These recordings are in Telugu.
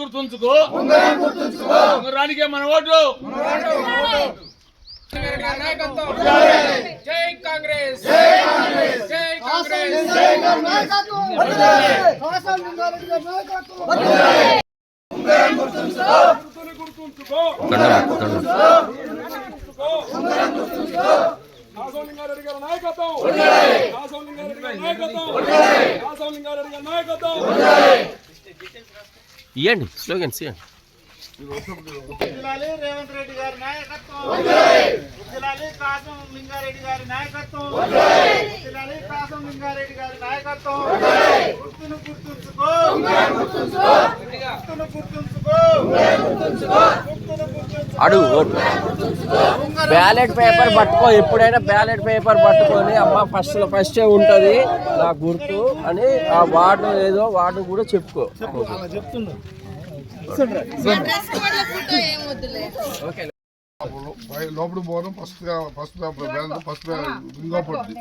గుర్తుంచుకో రానికే మన ఓటు. జై కాంగ్రెస్, జై కాంగ్రెస్. రాజలింగారెడ్డి గారి నాయకత్వం, రాజలింగారెడ్డి గారి నాయకత్వం, రాజలింగారెడ్డి గారి నాయకత్వం. ఇవ్వండి స్లోగన్స్ ఇవ్వండి. రేవంత్ రెడ్డి గారి నాయకత్వం, కాసం లింగారెడ్డి గారి నాయకత్వం, కాసం లింగారెడ్డి గారి నాయకత్వం. గుర్తును గుర్తుంచుకో, గుర్తును గుర్తుంచుకో, అడుగు బ్యాలెట్ పేపర్ పట్టుకో. ఎప్పుడైనా బ్యాలెట్ పేపర్ పట్టుకొని అమ్మ ఫస్ట్ ఉంటుంది నా గుర్తు అని ఆ వార్డు ఏదో వార్డు కూడా చెప్పుకో. లోపల పోవడం ఫస్ట్ ఇంకో పడుతుంది.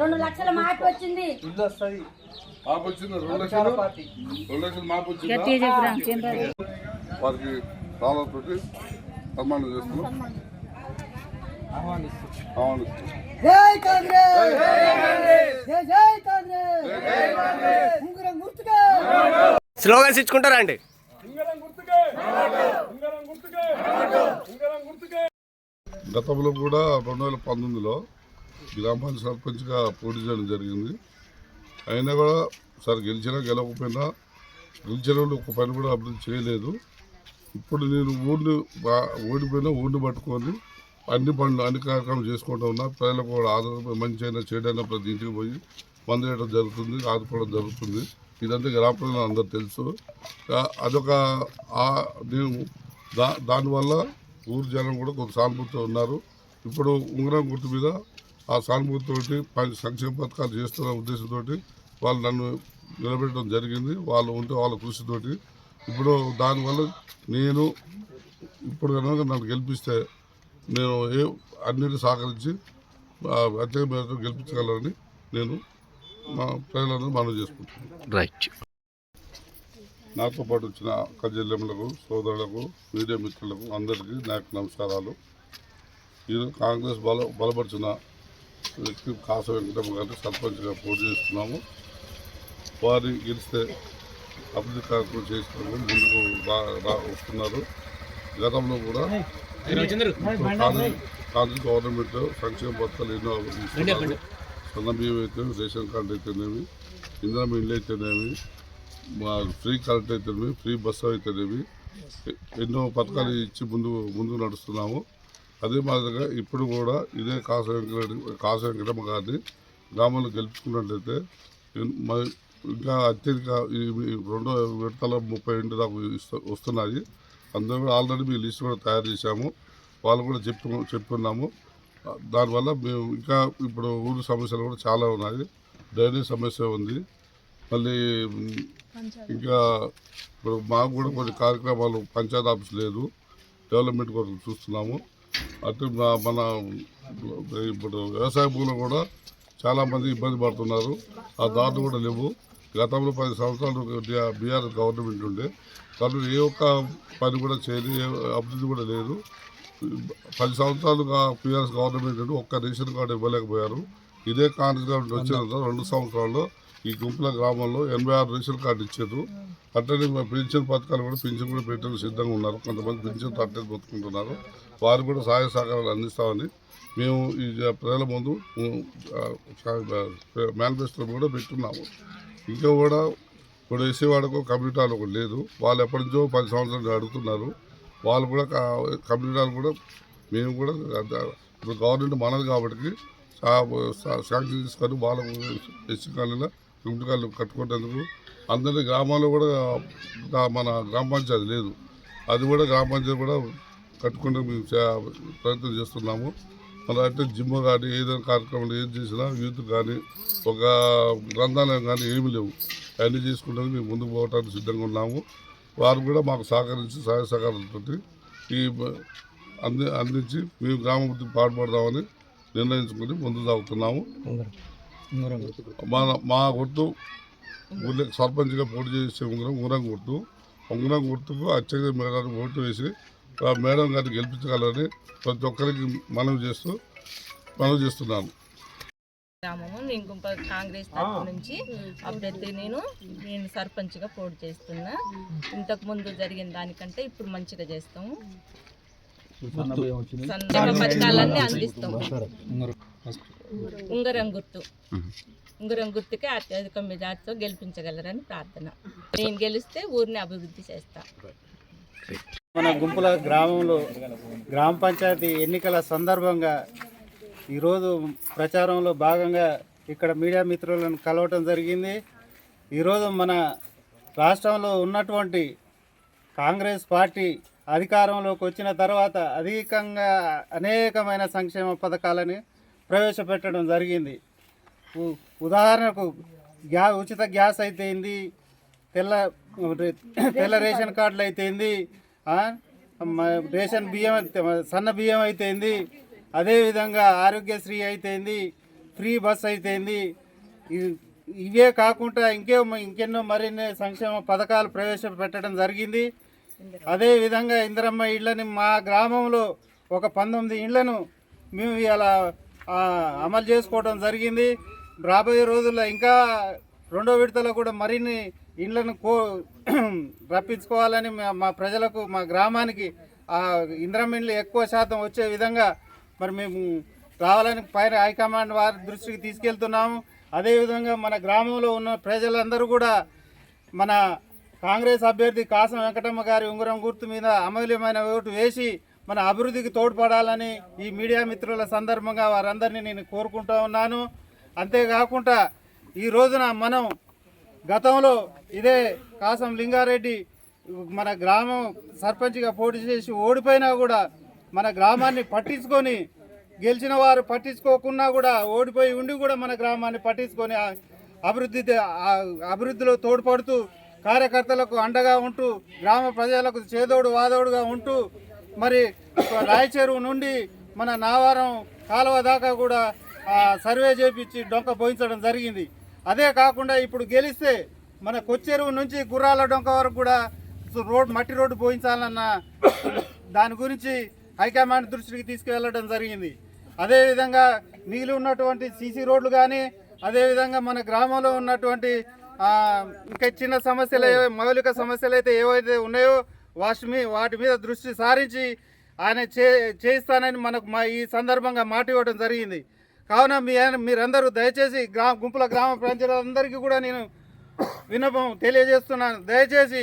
2 లక్షల మార్పు వచ్చింది. ఇల్లు వస్తుంది, మాపు వచ్చింది. 2 లక్షలు మాపు వచ్చింది. వారికి రాళ్ళతోటి సన్మానం చేస్తున్నాం, ఆహ్వానిస్తున్నాం. జై కాంగ్రెస్, జై కాంగ్రెస్. స్లోగన్స్ ఇచ్చుకుంటారా అండి? గతంలో కూడా 2019లో గ్రామ పంచాయతీ సర్పంచ్గా పోటీ చేయడం జరిగింది. అయినా కూడా సరే గెలిచినా గెలవకపోయినా గెలిచిన వాళ్ళు ఒక పని కూడా అభివృద్ధి చేయలేదు. ఇప్పుడు నేను ఓడిపోయినా ఊరిని పట్టుకొని అన్ని పనులు అన్ని కార్యక్రమాలు చేసుకుంటూ ఉన్నా. ప్రజలకు కూడా ఆదరణ మంచి అయినా చెడైనా ప్రతి ఇంటికి పోయి మందు వేయడం జరుగుతుంది, ఆదుకోవడం జరుగుతుంది. ఇదంతా గ్రామ ప్రజలు అందరూ తెలుసు. అదొక నేను దానివల్ల ఊరు జనం కూడా కొంత సానుభూతితో ఉన్నారు. ఇప్పుడు ఉంగరం గుర్తు మీద ఆ సానుభూతితోటి సంక్షేమ పథకాలు చేస్తున్న ఉద్దేశంతో వాళ్ళు నన్ను నిలబెట్టడం జరిగింది. వాళ్ళు ఉంటే వాళ్ళ కృషితోటి ఇప్పుడు దానివల్ల నేను ఇప్పుడు కనుక నన్ను గెలిపిస్తే నేను అన్నిటి సహకరించి అత్యధిక మేరకు గెలిపించగలరని నేను మా ప్రజలందరూ మనవి చేసుకుంటున్నాను. రైట్. నాతో పాటు వచ్చిన అక్క చెల్లెమ్మలకు, సోదరులకు, మీడియా మిత్రులకు అందరికీ నాకు నమస్కారాలు. ఈరోజు కాంగ్రెస్ బలపరిచిన వ్యక్తి కాసం వెంకటమ్మ గారిని సర్పంచ్గా పోటీ చేస్తున్నాము. వారి గెలిస్తే అభివృద్ధి కార్యక్రమం చేసుకోవడం ముందుకు వస్తున్నారు. గతంలో కూడా కాంగ్రెస్ గవర్నమెంట్ సంక్షేమ పథకాలు ఎన్నో ఇస్తున్నారు. సన్న బియ్యం అయితే, రేషన్ కార్డు అయితేనేమి, ఇందిరా ఇల్లు అయితేనేమి, ఫ్రీ కరెంట్ అయితేనేమి, ఫ్రీ బస్సు అయితేనేమి ఎన్నో పథకాలు ఇచ్చి ముందుకు నడుస్తున్నాము. అదే మాదిరిగా ఇప్పుడు కూడా ఇదే కాసం వెంకటమ్మ గారిని గ్రామంలో గెలుపుకున్నట్లయితే ఇంకా అత్యధిక 2వ విడతల 30 ఇంటి దాకా వస్తున్నాయి. అందరూ ఆల్రెడీ మీ లిస్ట్ కూడా తయారు చేశాము. వాళ్ళు కూడా చెప్పుకున్నాము. దానివల్ల మేము ఇంకా ఇప్పుడు ఊరు సమస్యలు కూడా చాలా ఉన్నాయి. డ్రైనేజ్ సమస్య ఉంది. మళ్ళీ ఇంకా ఇప్పుడు మాకు కూడా కొన్ని కార్యక్రమాలు పంచాయతీ ఆఫీస్ లేదు, డెవలప్మెంట్ కోసం చూస్తున్నాము. అటు మన ఇప్పుడు వ్యవసాయ భూములు కూడా చాలామంది ఇబ్బంది పడుతున్నారు. ఆ దారులు కూడా లేవు. గతంలో 10 సంవత్సరాలు బీఆర్ఎస్ గవర్నమెంట్ ఉండే కాబట్టి ఏ ఒక్క పని కూడా చేయలేదు, అభివృద్ధి కూడా లేదు. 10 సంవత్సరాలుగా బీఆర్ఎస్ గవర్నమెంట్ ఒక్క రేషన్ కార్డు ఇవ్వలేకపోయారు. ఇదే కాంగ్రెస్ గవర్నమెంట్ వచ్చిన 2 సంవత్సరాల్లో ఈ గుంపుల గ్రామంలో 86 రేషన్ కార్డు ఇచ్చారు. అట్లనే పెన్షన్ పథకాలు కూడా పెన్షన్ కూడా పెట్టడానికి సిద్ధంగా ఉన్నారు. కొంతమంది పెన్షన్ తట్టేది బతుకుంటున్నారు. వారు కూడా సహాయ సహకారాలు అందిస్తామని మేము ఈ ప్రజల ముందు మేనిఫెస్టో కూడా పెట్టున్నాము. ఇంకా కూడా ఇప్పుడు వేసేవాడకు కమ్యూనిటీ హాల్ ఒకటి లేదు. వాళ్ళు ఎప్పటి నుంచో 10 సంవత్సరాలు అడుగుతున్నారు. వాళ్ళు కూడా కమ్యూనిటీ హాల్ కూడా మేము కూడా ఇప్పుడు గవర్నమెంట్ మనది కాబట్టి శాంక్షన్ తీసుకొని వాళ్ళకు ఎస్సీ కాలనీలో కమ్యూనిటీ హాల్ కట్టుకునేందుకు అందరి గ్రామాల్లో కూడా మన గ్రామ పంచాయతీ లేదు. అది కూడా గ్రామ పంచాయతీ కూడా కట్టుకుంటే మేము ప్రయత్నం చేస్తున్నాము. అలా అంటే జిమ్ కానీ ఏదైనా కార్యక్రమాలు ఏం చేసినా యూత్ కానీ ఒక గ్రంథాలయం కానీ ఏమీ లేవు. అన్నీ చేసుకుంటే మేము ముందుకు పోవడానికి సిద్ధంగా ఉన్నాము. వారు కూడా మాకు సహకరించి సహాయ సహకారాలతో ఈ అందించి మేము గ్రామాభివృద్ధికి పాటుపడదామని నిర్ణయించుకుని ముందుకు సాగుతున్నాము. మా గుర్తు ఊళ్ళో సర్పంచ్గా పోటీ చేసే ఉంగరం గుర్తుకు అత్యధిక మేడాన్ని ఓటు వేసి మేడం గారిని గెలిపించగలని ప్రతి ఒక్కరికి మనవి చేస్తున్నాను. గ్రామము నేను కాంగ్రెస్ తరఫు నుంచి అభ్యర్థి నేను సర్పంచ్గా పోటీ చేస్తున్నా. ఇంతకు ముందు జరిగిన దానికంటే ఇప్పుడు మంచిగా చేస్తాము. సంక్షేమ పథకాలన్నీ అందిస్తాము. ఉంగరం గుర్తుకే అత్యధిక మెజార్టీతో గెలిపించగలరని ప్రార్థన. నేను గెలిస్తే ఊరిని అభివృద్ధి చేస్తా. మన గుంపుల గ్రామంలో గ్రామ పంచాయతీ ఎన్నికల సందర్భంగా ఈరోజు ప్రచారంలో భాగంగా ఇక్కడ మీడియా మిత్రులను కలవటం జరిగింది. ఈరోజు మన రాష్ట్రంలో ఉన్నటువంటి కాంగ్రెస్ పార్టీ అధికారంలోకి వచ్చిన తర్వాత అధికంగా అనేకమైన సంక్షేమ పథకాలని ప్రవేశపెట్టడం జరిగింది. ఉదాహరణకు ఉచిత గ్యాస్ అయితేంది, తెల్ల రేషన్ కార్డులు అయితేంది, రేషన్ బియ్యం సన్న బియ్యం అయితేంది, అదేవిధంగా ఆరోగ్యశ్రీ అయితేంది, ఫ్రీ బస్ అయితేంది. ఇవే కాకుండా ఇంకెన్నో మరిన్ని సంక్షేమ పథకాలు ప్రవేశపెట్టడం జరిగింది. అదేవిధంగా ఇందిరమ్మ ఇళ్ళని మా గ్రామంలో ఒక 19 ఇళ్లను మేము ఇలా అమలు చేసుకోవడం జరిగింది. రాబోయే రోజుల్లో ఇంకా 2వ విడతలో కూడా మరిన్ని ఇళ్లను రప్పించుకోవాలని మా ప్రజలకు, మా గ్రామానికి ఇందిరమ్మ ఇళ్ళు ఎక్కువ శాతం వచ్చే విధంగా మరి మేము రావాలని పైన హైకమాండ్ వారి దృష్టికి తీసుకెళ్తున్నాము. అదేవిధంగా మన గ్రామంలో ఉన్న ప్రజలందరూ కూడా మన కాంగ్రెస్ అభ్యర్థి కాసం వెంకటమ్మ గారి ఉంగరం గుర్తు మీద అమూల్యమైన ఓటు వేసి మన అభివృద్ధికి తోడ్పడాలని ఈ మీడియా మిత్రుల సందర్భంగా వారందరినీ నేను కోరుకుంటూ ఉన్నాను. అంతేకాకుండా ఈ రోజున మనం గతంలో ఇదే కాసం లింగారెడ్డి మన గ్రామం సర్పంచ్గా పోటీ చేసి ఓడిపోయినా కూడా మన గ్రామాన్ని పట్టించుకొని, గెలిచిన వారు పట్టించుకోకున్నా కూడా ఓడిపోయి ఉండి కూడా మన గ్రామాన్ని పట్టించుకొని అభివృద్ధిలో తోడ్పడుతూ కార్యకర్తలకు అండగా ఉంటూ గ్రామ ప్రజలకు చేదోడు వాదోడుగా ఉంటూ మరి రాయచెరువు నుండి మన నావారం కాలువ దాకా కూడా సర్వే చేపించి డొంక పోయించడం జరిగింది. అదే కాకుండా ఇప్పుడు గెలిస్తే మన కొచ్చెరువు నుంచి గుర్రాల డొంక వరకు కూడా మట్టి రోడ్డు పోయించాలన్న దాని గురించి హైకమాండ్ దృష్టికి తీసుకువెళ్ళడం జరిగింది. అదేవిధంగా మిగిలి ఉన్నటువంటి సీసీ రోడ్లు కానీ, అదేవిధంగా మన గ్రామంలో ఉన్నటువంటి ఇంకా చిన్న సమస్యలు, మౌలిక సమస్యలు అయితే ఏవైతే ఉన్నాయో వాటి మీద దృష్టి సారించి ఆయన చేయిస్తానని మనకు ఈ సందర్భంగా మాట ఇవ్వడం జరిగింది. కావున మీరందరూ దయచేసి గుంపుల గ్రామ ప్రజలందరికీ కూడా నేను విన్నపం తెలియజేస్తున్నాను. దయచేసి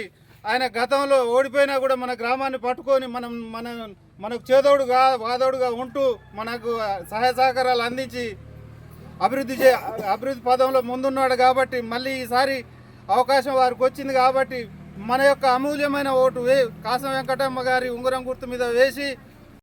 ఆయన గతంలో ఓడిపోయినా కూడా మన గ్రామాన్ని పట్టుకొని మనకు చేదోడుగా వాదోడుగా ఉంటూ మనకు సహాయ సహకారాలు అందించి అభివృద్ధి పదంలో ముందున్నాడు కాబట్టి మళ్ళీ ఈసారి అవకాశం వారికి వచ్చింది కాబట్టి మన యొక్క అమూల్యమైన ఓటు కాసం వెంకటమ్మ గారి ఉంగరం గుర్తు మీద వేసి